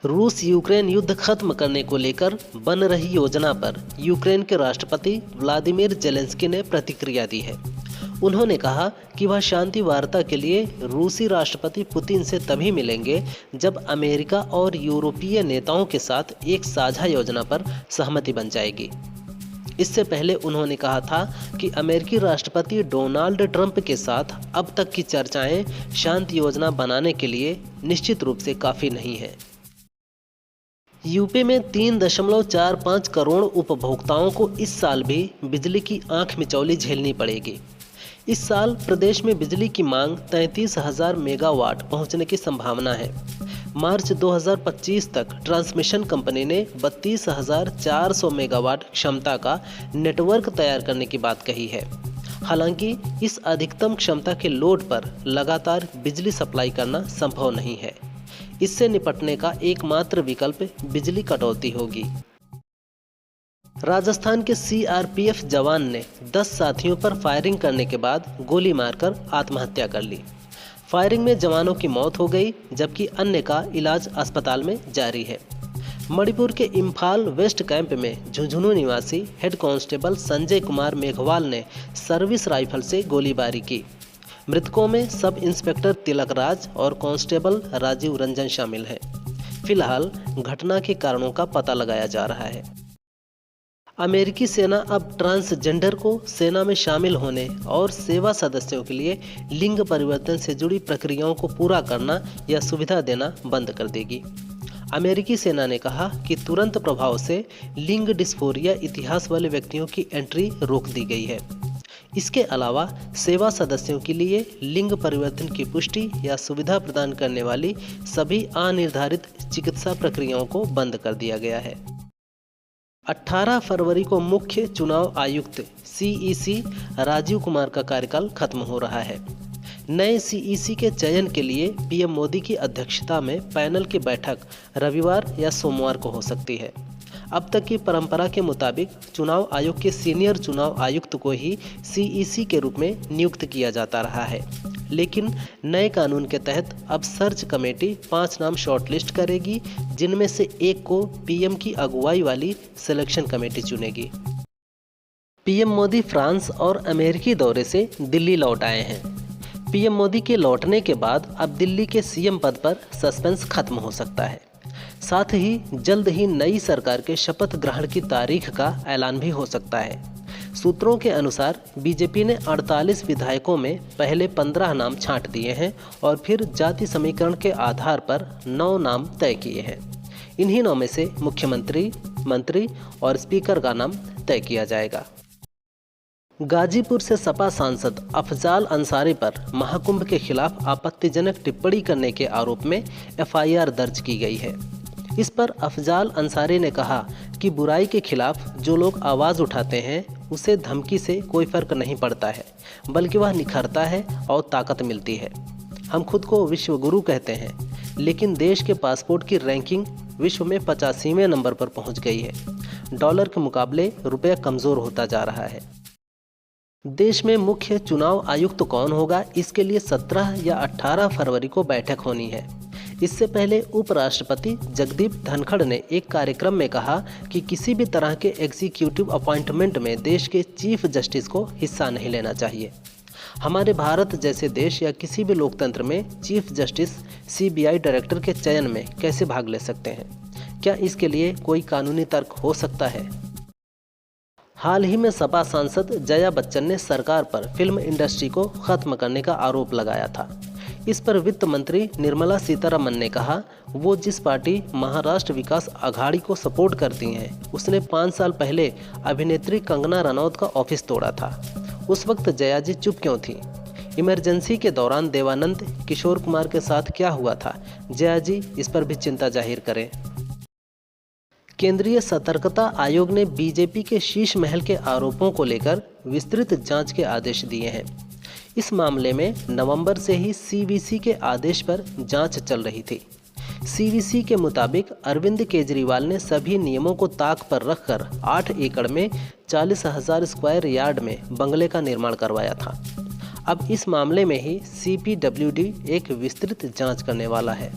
रूस यूक्रेन युद्ध खत्म करने को लेकर बन रही योजना पर यूक्रेन के राष्ट्रपति व्लादिमीर जेलेंस्की ने प्रतिक्रिया दी है। उन्होंने कहा कि वह शांति वार्ता के लिए रूसी राष्ट्रपति पुतिन से तभी मिलेंगे जब अमेरिका और यूरोपीय नेताओं के साथ एक साझा योजना पर सहमति बन जाएगी। इससे पहले उन्होंने कहा था कि अमेरिकी राष्ट्रपति डोनाल्ड ट्रंप के साथ अब तक की चर्चाएं शांति योजना बनाने के लिए निश्चित रूप से काफ़ी नहीं है। यूपी में 3.45 करोड़ उपभोक्ताओं को इस साल भी बिजली की आंख मिचौली झेलनी पड़ेगी। इस साल प्रदेश में बिजली की मांग 33,000 मेगावाट पहुंचने की संभावना है। मार्च 2025 तक ट्रांसमिशन कंपनी ने 32,400 मेगावाट क्षमता का नेटवर्क तैयार करने की बात कही है। हालांकि इस अधिकतम क्षमता के लोड पर लगातार बिजली सप्लाई करना संभव नहीं है। इससे निपटने का एकमात्र विकल्प बिजली कटौती होगी। राजस्थान के सीआरपीएफ जवान ने 10 साथियों पर फायरिंग करने के बाद गोली मारकर आत्महत्या कर ली। फायरिंग में जवानों की मौत हो गई, जबकि अन्य का इलाज अस्पताल में जारी है। मणिपुर के इम्फाल वेस्ट कैंप में झुंझुनू निवासी हेड कांस्टेबल संजय कुमार मेघवाल ने सर्विस राइफल से गोलीबारी की। मृतकों में सब इंस्पेक्टर तिलक राज और कांस्टेबल राजीव रंजन शामिल हैं। फिलहाल घटना के कारणों का पता लगाया जा रहा है। अमेरिकी सेना अब ट्रांसजेंडर को सेना में शामिल होने और सेवा सदस्यों के लिए लिंग परिवर्तन से जुड़ी प्रक्रियाओं को पूरा करना या सुविधा देना बंद कर देगी। अमेरिकी सेना ने कहा कि तुरंत प्रभाव से लिंग डिस्फोरिया इतिहास वाले व्यक्तियों की एंट्री रोक दी गई है। इसके अलावा सेवा सदस्यों के लिए लिंग परिवर्तन की पुष्टि या सुविधा प्रदान करने वाली सभी अनिर्धारित चिकित्सा प्रक्रियाओं को बंद कर दिया गया है। 18 फरवरी को मुख्य चुनाव आयुक्त सीईसी राजीव कुमार का कार्यकाल खत्म हो रहा है। नए सीईसी के चयन के लिए पीएम मोदी की अध्यक्षता में पैनल की बैठक रविवार या सोमवार को हो सकती है। अब तक की परंपरा के मुताबिक चुनाव आयोग के सीनियर चुनाव आयुक्त को ही सीईसी के रूप में नियुक्त किया जाता रहा है, लेकिन नए कानून के तहत अब सर्च कमेटी 5 नाम शॉर्टलिस्ट करेगी, जिनमें से एक को पीएम की अगुवाई वाली सिलेक्शन कमेटी चुनेगी। पीएम मोदी फ्रांस और अमेरिकी दौरे से दिल्ली लौट आए हैं। पीएम मोदी के लौटने के बाद अब दिल्ली के सीएम पद पर सस्पेंस खत्म हो सकता है। साथ ही जल्द ही नई सरकार के शपथ ग्रहण की तारीख का ऐलान भी हो सकता है। सूत्रों के अनुसार बीजेपी ने 48 विधायकों में पहले 15 नाम छांट दिए हैं और फिर जाति समीकरण के आधार पर 9 नाम तय किए हैं। इन्हीं 9 में से मुख्यमंत्री, मंत्री और स्पीकर का नाम तय किया जाएगा। गाजीपुर से सपा सांसद अफजाल अंसारी पर महाकुंभ के खिलाफ आपत्तिजनक टिप्पणी करने के आरोप में एफआईआर दर्ज की गई है। इस पर अफजाल अंसारी ने कहा कि बुराई के खिलाफ जो लोग आवाज़ उठाते हैं उसे धमकी से कोई फर्क नहीं पड़ता है, बल्कि वह निखरता है और ताकत मिलती है। हम खुद को विश्व गुरु कहते हैं, लेकिन देश के पासपोर्ट की रैंकिंग विश्व में 85वें नंबर पर पहुंच गई है। डॉलर के मुकाबले रुपया कमज़ोर होता जा रहा है। देश में मुख्य चुनाव आयुक्त कौन होगा, इसके लिए 17 या 18 फरवरी को बैठक होनी है। इससे पहले उपराष्ट्रपति जगदीप धनखड़ ने एक कार्यक्रम में कहा कि किसी भी तरह के एग्जीक्यूटिव अपॉइंटमेंट में देश के चीफ जस्टिस को हिस्सा नहीं लेना चाहिए। हमारे भारत जैसे देश या किसी भी लोकतंत्र में चीफ जस्टिस सीबीआई डायरेक्टर के चयन में कैसे भाग ले सकते हैं? क्या इसके लिए कोई कानूनी तर्क हो सकता है? हाल ही में सपा सांसद जया बच्चन ने सरकार पर फिल्म इंडस्ट्री को खत्म करने का आरोप लगाया था। इस पर वित्त मंत्री निर्मला सीतारमन ने कहा, वो जिस पार्टी महाराष्ट्र विकास आघाड़ी को सपोर्ट करती हैं, उसने 5 साल पहले अभिनेत्री कंगना रनौत का ऑफिस तोड़ा था। उस वक्त जया जी चुप क्यों थी? इमरजेंसी के दौरान देवानंद किशोर कुमार के साथ क्या हुआ था? जया जी इस पर भी चिंता जाहिर करें। केंद्रीय सतर्कता आयोग ने बीजेपी के शीश महल के आरोपों को लेकर विस्तृत जांच के आदेश दिए हैं। इस मामले में नवंबर से ही सीवीसी के आदेश पर जांच चल रही थी। सीवीसी के मुताबिक अरविंद केजरीवाल ने सभी नियमों को ताक पर रखकर 8 एकड़ में 40,000 स्क्वायर यार्ड में बंगले का निर्माण करवाया था। अब इस मामले में ही सीपीडब्ल्यूडी एक विस्तृत जांच करने वाला है।